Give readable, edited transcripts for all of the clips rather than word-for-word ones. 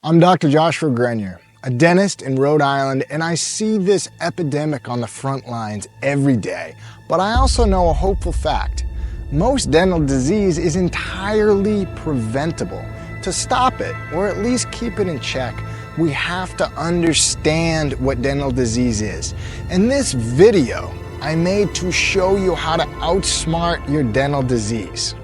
I'm Dr. Joshua Grenier, a dentist in Rhode Island, and I see this epidemic on the front lines every day. But I also know a hopeful fact. Most dental disease is entirely preventable. To stop it, or at least keep it in check, we have to understand what dental disease is. And this video I made to show you how to outsmart your dental disease.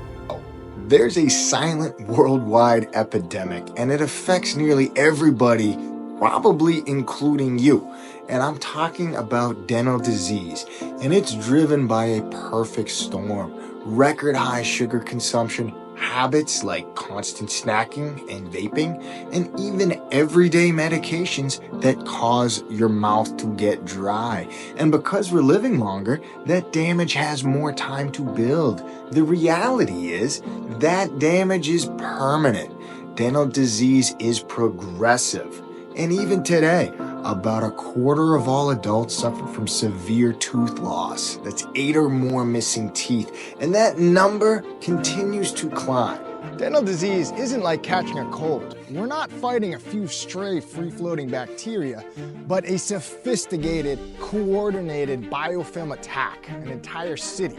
There's a silent worldwide epidemic, and it affects nearly everybody, probably including you. And I'm talking about dental disease, and it's driven by a perfect storm. Record high sugar consumption, habits like constant snacking and vaping, and even everyday medications that cause your mouth to get dry. And because we're living longer, that damage has more time to build. The reality is that damage is permanent. Dental disease is progressive. And even today, about a quarter of all adults suffer from severe tooth loss. That's 8 or more missing teeth. And that number continues to climb. Dental disease isn't like catching a cold. We're not fighting a few stray free-floating bacteria, but a sophisticated, coordinated biofilm attack, an entire city.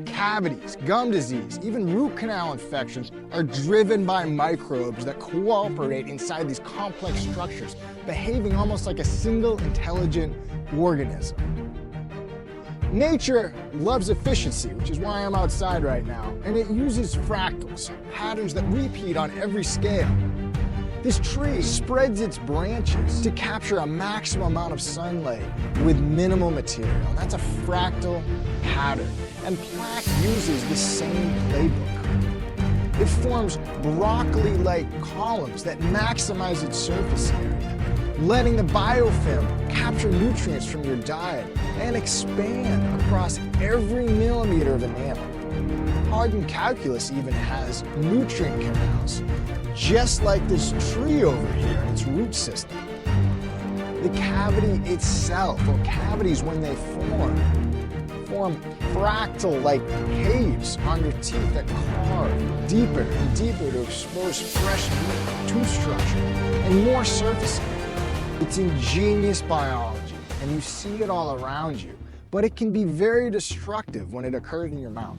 Cavities, gum disease, even root canal infections are driven by microbes that cooperate inside these complex structures, behaving almost like a single intelligent organism. Nature loves efficiency, which is why I'm outside right now, and it uses fractals, patterns that repeat on every scale. This tree spreads its branches to capture a maximum amount of sunlight with minimal material. That's a fractal pattern, and plaque uses the same playbook. It forms broccoli-like columns that maximize its surface area, letting the biofilm capture nutrients from your diet and expand across every millimeter of enamel. Hardened calculus even has nutrient canals, just like this tree over here in its root system. The cavity itself, or cavities when they form fractal-like caves on your teeth that carve deeper and deeper to expose fresh tooth structure and more surface area. It's ingenious biology, and you see it all around you, but it can be very destructive when it occurs in your mouth.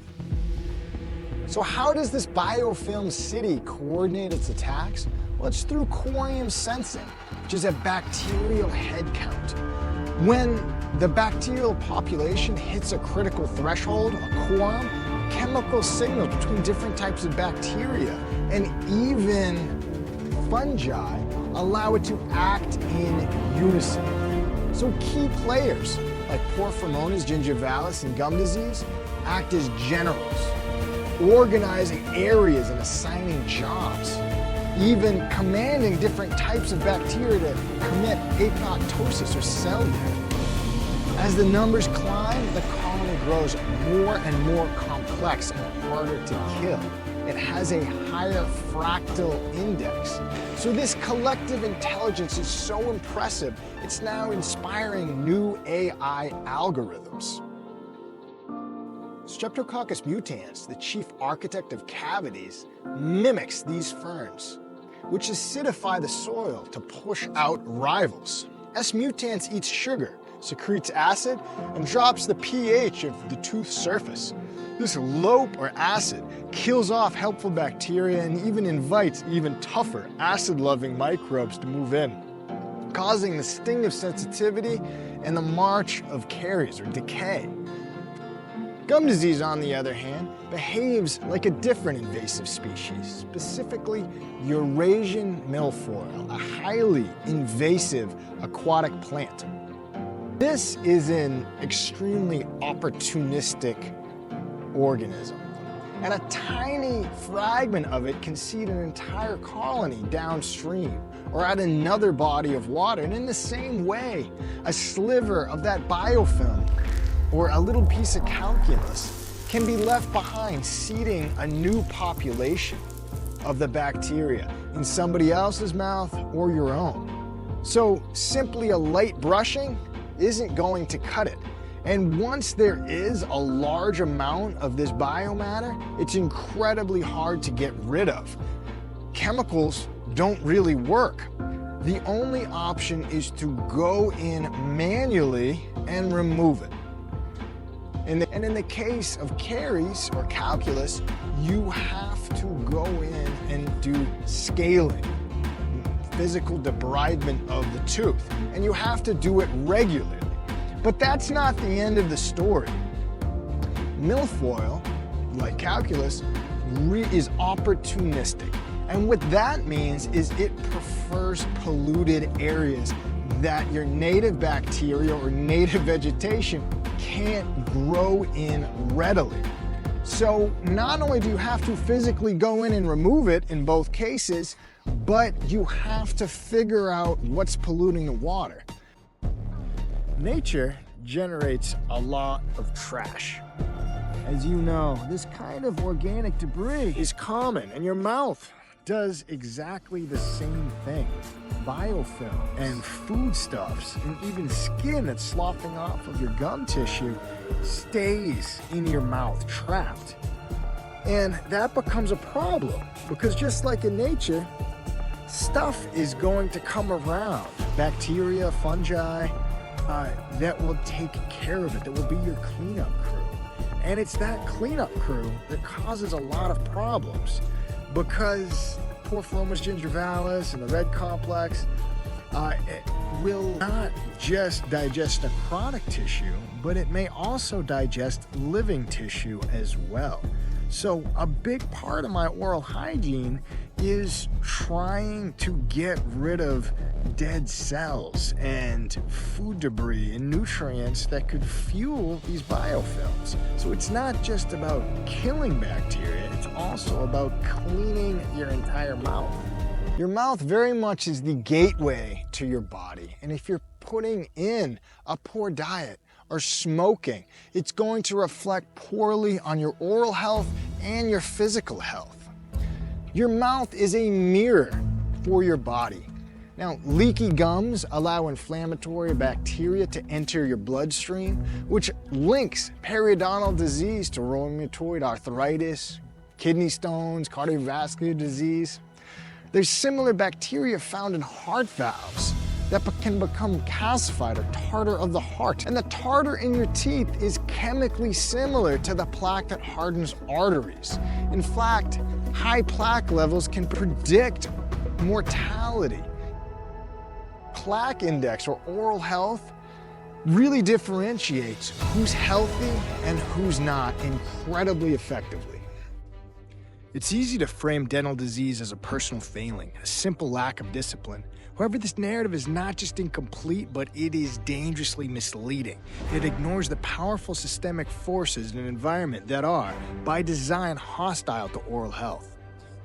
So how does this biofilm city coordinate its attacks? Well, it's through Quorum Sensing, which is a bacterial head count. When the bacterial population hits a critical threshold, a quorum, chemical signals between different types of bacteria and even fungi allow it to act in unison. So key players like Porphyromonas gingivalis and gum disease act as generals, organizing areas and assigning jobs, even commanding different types of bacteria to commit apoptosis or cell death. As the numbers climb, the colony grows more and more complex and harder to kill. It has a higher fractal index. So this collective intelligence is so impressive, it's now inspiring new AI algorithms. Streptococcus mutans, the chief architect of cavities, mimics these ferns, which acidify the soil to push out rivals. S. mutans eats sugar, secretes acid, and drops the pH of the tooth surface. This lope or acid kills off helpful bacteria and even invites even tougher acid-loving microbes to move in, causing the sting of sensitivity and the march of caries or decay. Gum disease, on the other hand, behaves like a different invasive species, specifically Eurasian milfoil, a highly invasive aquatic plant. This is an extremely opportunistic organism, and a tiny fragment of it can seed an entire colony downstream or at another body of water. And in the same way, a sliver of that biofilm or a little piece of calculus can be left behind, seeding a new population of the bacteria in somebody else's mouth or your own. So simply a light brushing isn't going to cut it. And once there is a large amount of this biomatter, it's incredibly hard to get rid of. Chemicals don't really work. The only option is to go in manually and remove it. And in the case of caries or calculus, you have to go in and do scaling, physical debridement of the tooth, and you have to do it regularly. But that's not the end of the story. Milfoil, like calculus, is opportunistic. And what that means is it prefers polluted areas that your native bacteria or native vegetation can't grow in readily. So not only do you have to physically go in and remove it in both cases, but you have to figure out what's polluting the water. Nature generates a lot of trash. As you know, this kind of organic debris is common, and your mouth does exactly the same thing. Biofilm and foodstuffs and even skin that's sloughing off of your gum tissue stays in your mouth trapped. And that becomes a problem because just like in nature, stuff is going to come around. Bacteria, fungi, that will take care of it, that will be your cleanup crew. And it's that cleanup crew that causes a lot of problems because Porphyromonas gingivalis and the red complex it will not just digest necrotic tissue, but it may also digest living tissue as well. So a big part of my oral hygiene is trying to get rid of dead cells and food debris and nutrients that could fuel these biofilms. So it's not just about killing bacteria, it's also about cleaning your entire mouth. Your mouth very much is the gateway to your body. And if you're putting in a poor diet or smoking, it's going to reflect poorly on your oral health and your physical health. Your mouth is a mirror for your body. Now, leaky gums allow inflammatory bacteria to enter your bloodstream, which links periodontal disease to rheumatoid arthritis, kidney stones, cardiovascular disease. There's similar bacteria found in heart valves that can become calcified or tartar of the heart. And the tartar in your teeth is chemically similar to the plaque that hardens arteries. In fact, high plaque levels can predict mortality. Plaque index or oral health really differentiates who's healthy and who's not incredibly effectively. It's easy to frame dental disease as a personal failing, a simple lack of discipline. However, this narrative is not just incomplete, but it is dangerously misleading. It ignores the powerful systemic forces in an environment that are, by design, hostile to oral health.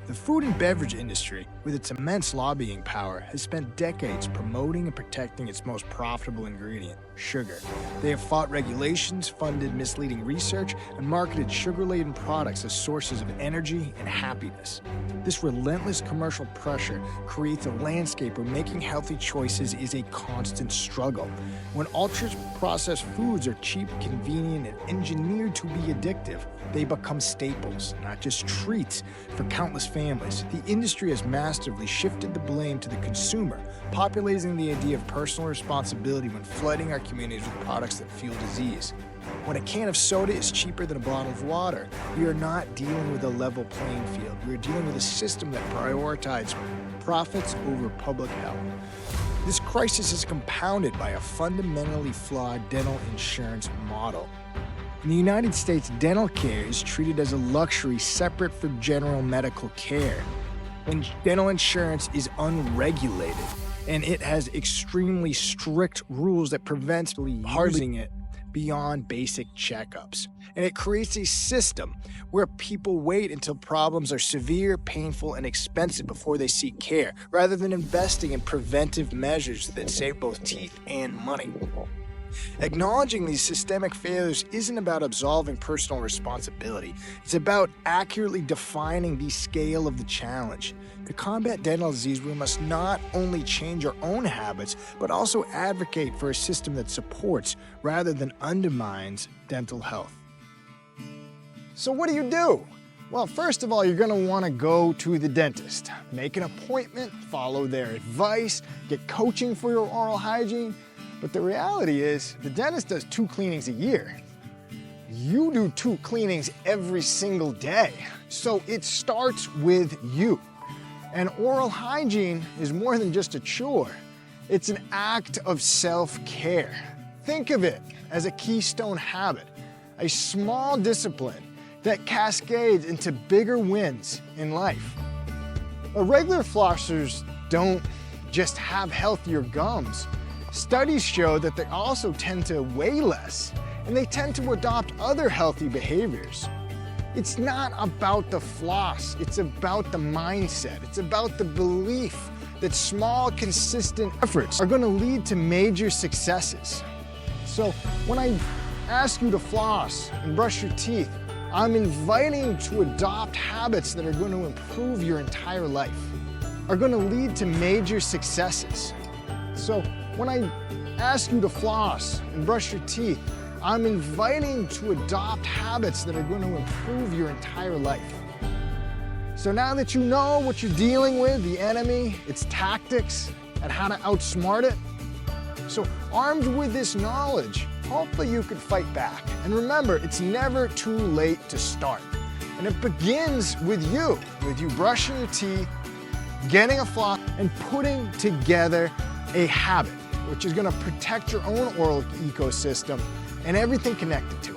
The food and beverage industry, with its immense lobbying power, has spent decades promoting and protecting its most profitable ingredient, sugar. They have fought regulations, funded misleading research, and marketed sugar-laden products as sources of energy and happiness. This relentless commercial pressure creates a landscape where making healthy choices is a constant struggle. When ultra-processed foods are cheap, convenient, and engineered to be addictive, they become staples, not just treats, for countless families. The industry has massively shifted the blame to the consumer, populating the idea of personal responsibility when flooding our communities with products that fuel disease. When a can of soda is cheaper than a bottle of water, we are not dealing with a level playing field. We are dealing with a system that prioritizes profits over public health. This crisis is compounded by a fundamentally flawed dental insurance model. In the United States, dental care is treated as a luxury separate from general medical care. And dental insurance is unregulated, and it has extremely strict rules that prevent using it beyond basic checkups. And it creates a system where people wait until problems are severe, painful, and expensive before they seek care, rather than investing in preventive measures that save both teeth and money. Acknowledging these systemic failures isn't about absolving personal responsibility. It's about accurately defining the scale of the challenge. To combat dental disease, we must not only change our own habits, but also advocate for a system that supports rather than undermines dental health. So what do? Well, first of all, you're gonna wanna go to the dentist. Make an appointment, follow their advice, get coaching for your oral hygiene. But the reality is, the dentist does 2 cleanings a year. You do 2 cleanings every single day. So it starts with you. And oral hygiene is more than just a chore. It's an act of self-care. Think of it as a keystone habit, a small discipline that cascades into bigger wins in life. Regular flossers don't just have healthier gums. Studies show that they also tend to weigh less, and they tend to adopt other healthy behaviors. It's not about the floss, it's about the mindset. It's about the belief that small, consistent efforts are gonna lead to major successes. So when I ask you to floss and brush your teeth, I'm inviting you to adopt habits that are going to improve your entire life, are going to lead to major successes. So when I ask you to floss and brush your teeth, I'm inviting you to adopt habits that are going to improve your entire life. So now that you know what you're dealing with, the enemy, its tactics, and how to outsmart it, so armed with this knowledge, hopefully you can fight back. And remember, it's never too late to start. And it begins with you brushing your teeth, getting a floss, and putting together a habit, which is gonna protect your own oral ecosystem and everything connected to it.